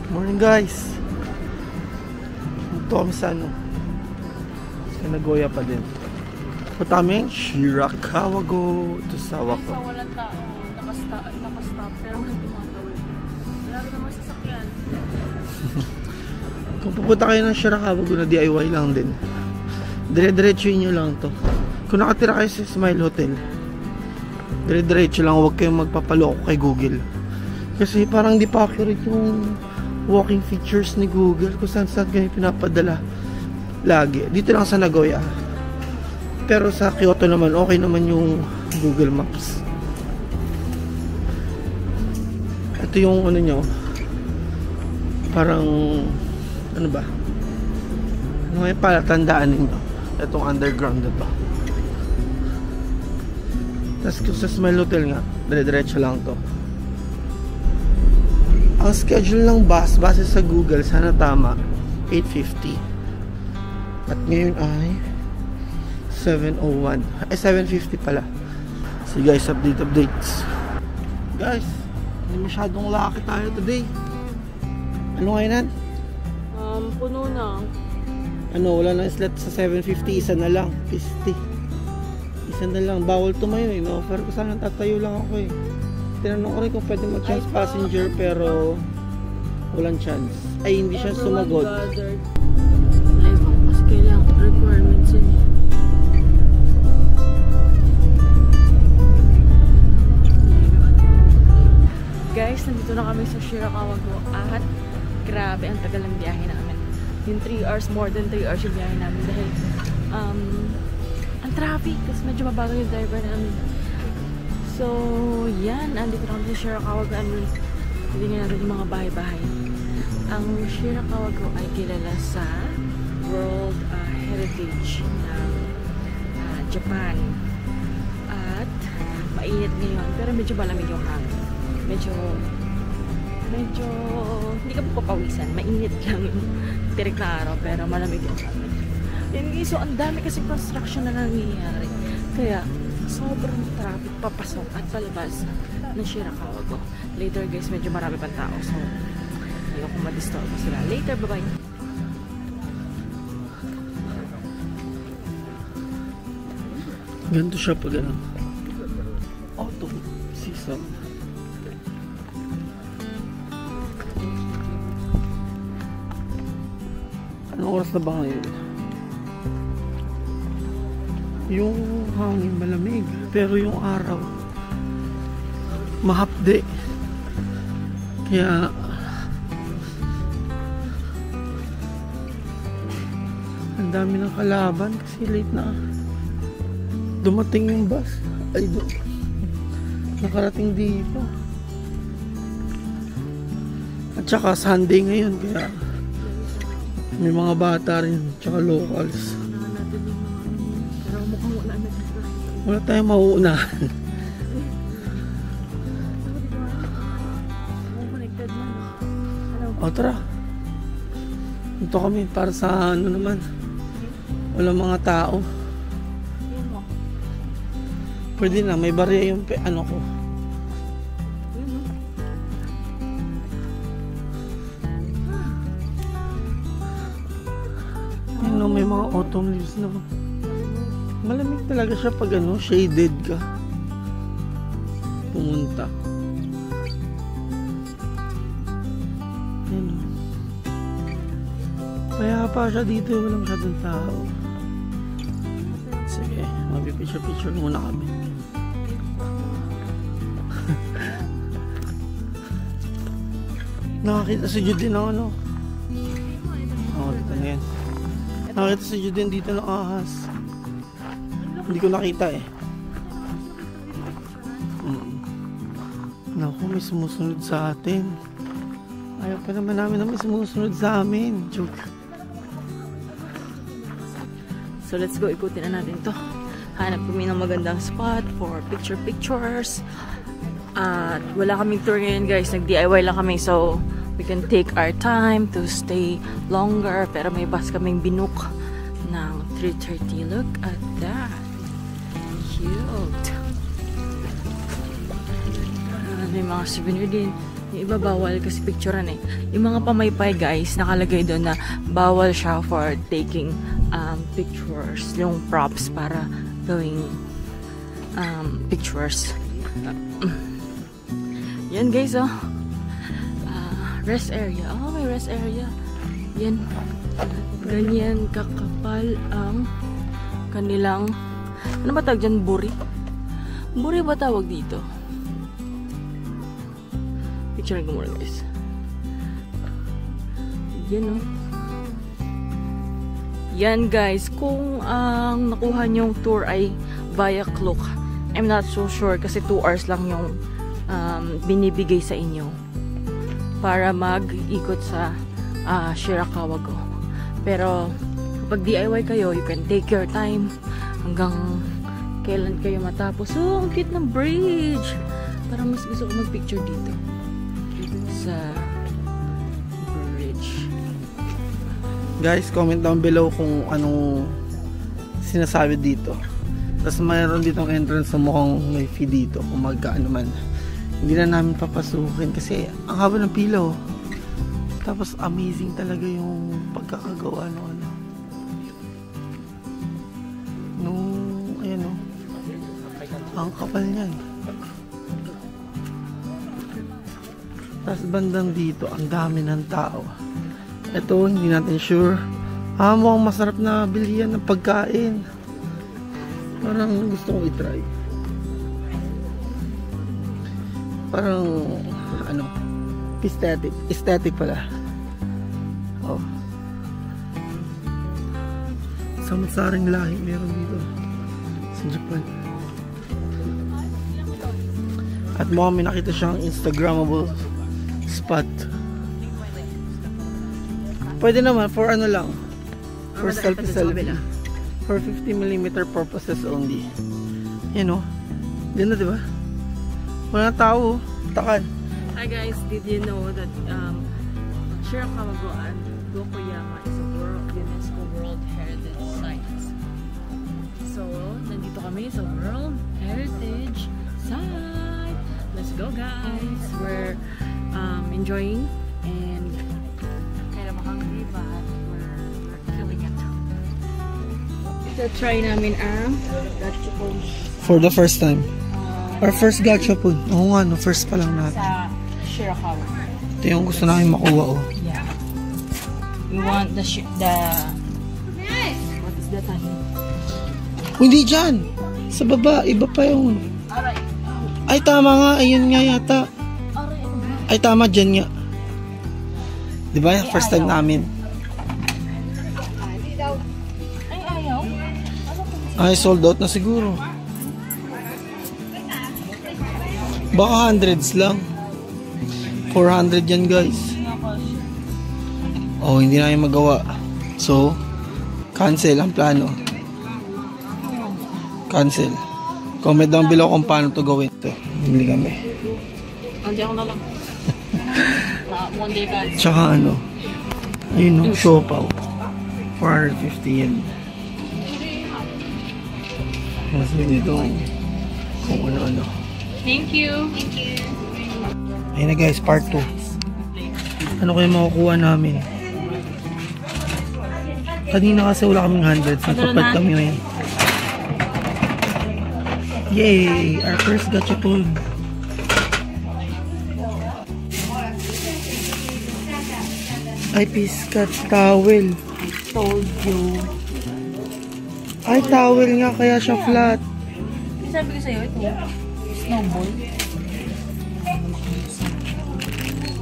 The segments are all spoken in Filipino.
Morning guys. Ito kami sa sa Nagoya pa din. Punta kami Shirakawago. Ito sa Wako. Sa walang tao, nakastop pero walang tumawid. Wala rin naman sasakyan. Kung pupunta kayo ng Shirakawago na DIY lang din, dire-diretsuin nyo lang to. Kung nakatira kayo sa Smile Hotel, dire-diretso lang, huwag kayong magpapaloko kay Google. Kasi parang di pa accurate yung walking features ni Google kung saan kayo pinapadala lagi. Dito lang sa Nagoya. Pero sa Kyoto naman, okay naman yung Google Maps. Ito yung ano nyo, parang ano ba? Ano yung palatandaan ninyo? Itong underground na to. Tapos sa Smile Hotel nga, dire-diretso lang to. Ang schedule ng bus, base sa Google, sana tama, 8:50. At ngayon ay 7:01. Ay, 7:50 pala. So guys, updates. Guys, hindi masyadong lucky tayo today. Ano ngayon? Puno na. Ano, wala na slot sa 7:50, isa na lang, 50. Isa na lang, bawal tumayo eh. No-offer ko sana, tatayo lang ako eh. Tinanong ko rin kung pwede mag-chance passenger pero walang chance. Ay, hindi siya sumagot. Ay, kasi kailangan requirements yun eh. Guys, nandito na kami sa Shirakawago at grabe, ang tagal ng biyahe namin. Yung 3 hours, more than 3 hours yung biyahe namin dahil ang traffic, kasi medyo mabagal yung driver namin. So, yan, andito na kami sa Shirakawago. Tingnan natin yung mga bahay-bahay. Ang Shirakawago ay kilala sa World Heritage ng Japan. At mainit ngayon, pero medyo malamig yung hangin. Medyo hindi ka papawisan, mainit lang yung tirik na araw, pero malamig yung hangin. So ang dami kasi construction na nangyayari, kaya sobrang traffic papasok at palabas ng Shirakawago. Later guys, medyo marami pang tao, so hindi ako madisturb sila. Later, bye bye. Ganito siya pag autumn season. Anong oras na ba ngayon? Yung hangin malamig, pero yung araw mahapde. Kaya ang dami ng kalaban kasi late na dumating yung bus. Ay, nakarating dito. At saka Sunday ngayon, kaya may mga bata rin, tsaka locals. Wala tayong mauunahan. O tara. Ito kami para sa ano naman. Walang mga tao. Pwede na, may barya yung ano ko. Ayun, may mga autumn leaves na. Malamig talaga siya pag shaded ka pumunta. Ayun. Kaya pa siya dito, walang masyadong tao. Sige, magpipicture muna kami. Nakakita si Judin ng ano. Dito na yan. Nakakita si Judin dito ng ahas. Hindi ko nakita eh. Naku, may sumusunod sa atin. Ayaw pa naman namin na may sumusunod sa amin. Joke. So let's go, ikutin na natin to. Hanap kami ng magandang spot for pictures. At wala kaming tour ngayon guys, nag-DIY lang kami, so we can take our time to stay longer. Pero may bus kaming binook ng 3:30. Look at that. Cute. May mga souvenir din. Yung iba bawal kasi picturean eh. Yung mga pamaypay guys, nakalagay doon na bawal siya for taking pictures. Yung props para gawing pictures. Yan guys, oh. Rest area. Oh, may rest area. Yan. Ganyan kakapal ang kanilang, ano ba tawag dyan? Buri? Buri ba tawag dito? Picture ko muna guys. Yan, oh. Yan guys, kung ang nakuha nyong tour ay via Klook, I'm not so sure kasi 2 hours lang yung binibigay sa inyo para mag-ikot sa Shirakawa-go. Pero kapag DIY kayo, you can take your time hanggang kailan kayo matapos. Oh, ang cute ng bridge! Parang mas gusto ko mag-picture dito sa bridge. Guys, comment down below kung anong sinasabi dito. Tapos mayroon ditong entrance na mukhang may fee dito kung magkaano man. Hindi na namin papasukin kasi ang haba ng pila, oh. Tapos amazing talaga yung pagkakagawa ng ano. Ayan, oh. Ang kapal niyan. Tapos bandang dito, ang dami ng tao. Ito, hindi natin sure. Mukhang masarap na bilihan ng pagkain. Parang gusto kong i-try. Parang ano, aesthetic pala. Oh. Samot-saring lahi meron dito sa Japan. At mukhang may nakita siyang Instagrammable spot. Pwede naman for ano lang, for selfie. For 50mm purposes only. Yan, oh. Ganda, diba? Wala tao, takad. Hi guys, did you know that Shirakawa-go and Gokoyama is a UNESCO World Heritage Site? So, nandito kami sa World Heritage Site. Let's go guys. We're enjoying and kind of hungry but we're killing it. Ito try namin ang gachapon. For the first time. Our first gachapon. Oo nga, no, first pa lang natin. Sa Shirakawa. Ito yung gusto namin makuha, oh. Yeah. We want the what is that? Hindi dyan. Sa baba, iba pa yung. Ay, tama nga. Ayun nga yata. Ay, tama dyan nga. Diba? First time namin. Ay, ayaw. Ay, sold out na siguro. Baka hundreds lang. 400 yan guys. Oh, hindi na yung magawa. So, cancel ang plano. Cancel. Comment down below kung paano to gawin. Ito, bibili kami. Hindi ako na lang. One day guys. Tsaka ano, ayun no, siopaw. 450 yen. Mas dito kung ano-ano. Thank you. Ayun na guys, part 2. Ano kayo makukuha namin? Kanina kasi wala kaming hundreds. Nagpapad kami ngayon. Yay! Our first gachapon. Ay, piskat towel. Told you. Ay, towel nga kaya siya flat. Sabi ko sa'yo, ito. Snowball.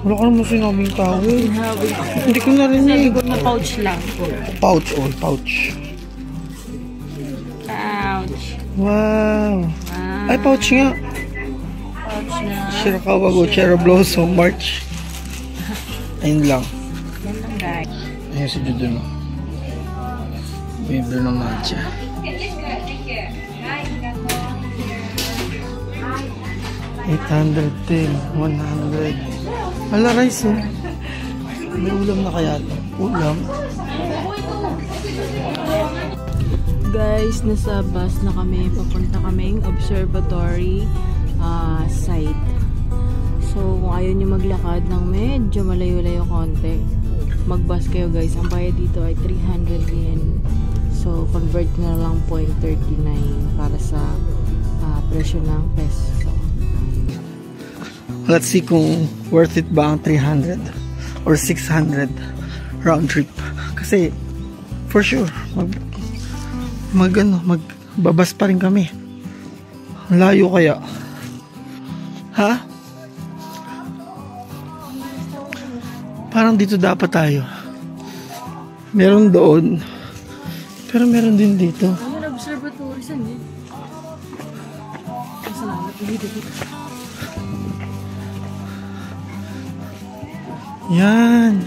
Wala ka naman sinaming towel. Hindi ko narinig. Sabi ko na pouch lang. Pouch, oh, pouch. Pouch. Wow. Ay, pouch nga. Pouch na. Shirakawa-go, Cherry Blossom, March. Ayun lang. Yan lang guys. Ayun si Judo, no? Biblo ng matcha. $810, $100. Ala, rice, oh. May ulam na kaya ito. Ulam. Guys, nasa bus na kami. Papunta kaming observatory site. So, kung ayaw nyo maglakad ng medyo malayo-layo konti, mag-bus kayo guys. Ang bayad dito ay 300 yen. So, convert na lang 0.39 para sa presyo ng peso. Let's see kung worth it ba ang 300 or 600 round trip. Kasi, for sure, magbabas pa rin kami. Layo kaya. Ha? Parang dito dapat tayo. Meron doon. Pero meron din dito. Ano na observatory saan eh? Salamat. Yan.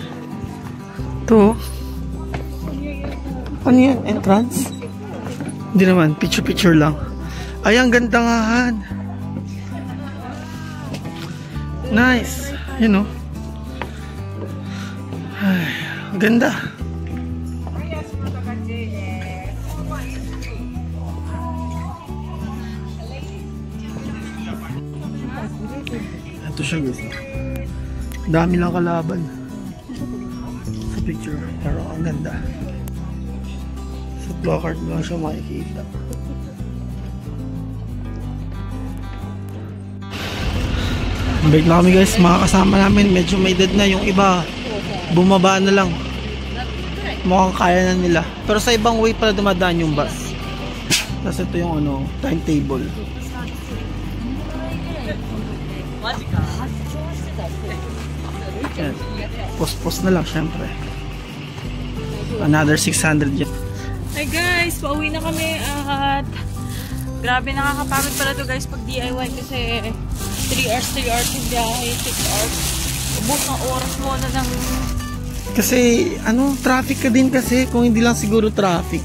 Ito. Ano yan? Entrance? Hindi naman. Picture-picture lang. Ay, ang ganda nga, Han. Nice. You know. Ay, ganda. Ito siya guys. Dami lang kalaban sa picture. Pero ang ganda. Sa placard lang siya makikita. Balik na kami guys. Mga kasama namin medyo may edad na. Yung iba bumaba na lang. Mukhang kaya na nila. Pero sa ibang way pala dumadaan yung bus. Tapos ito yung ano, timetable. Yan. Post na lang syempre. Another 600 yen. Hi guys, pauwi na kami at grabe nakakapagod pala to guys pag DIY kasi 3 hours yung biyahe, 6 hours. Ubus ng oras mo na ng... Kasi ano, traffic ka din kasi kung hindi lang siguro traffic.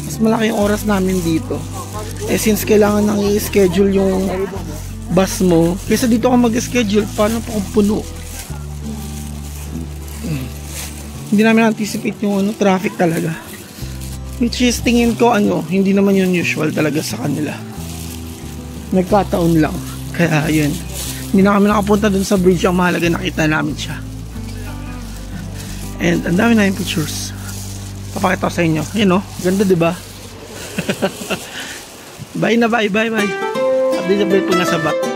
Mas malaki yung oras namin dito. Eh since kailangan nang i-schedule yung bus mo, kaysa dito ka mag-schedule, paano pa kung puno? Hindi namin anticipate yung ano, traffic talaga. Which is tingin ko ano, hindi naman yun usual talaga sa kanila. Nagkataon lang. Kaya yun. Hindi na kami nakapunta dun sa bridge. Ang mahalaga nakita namin siya. And ang dami na yung pictures. Papakita ko sa inyo. Yun o. Ganda diba? Bye na bye. Update po na sa back.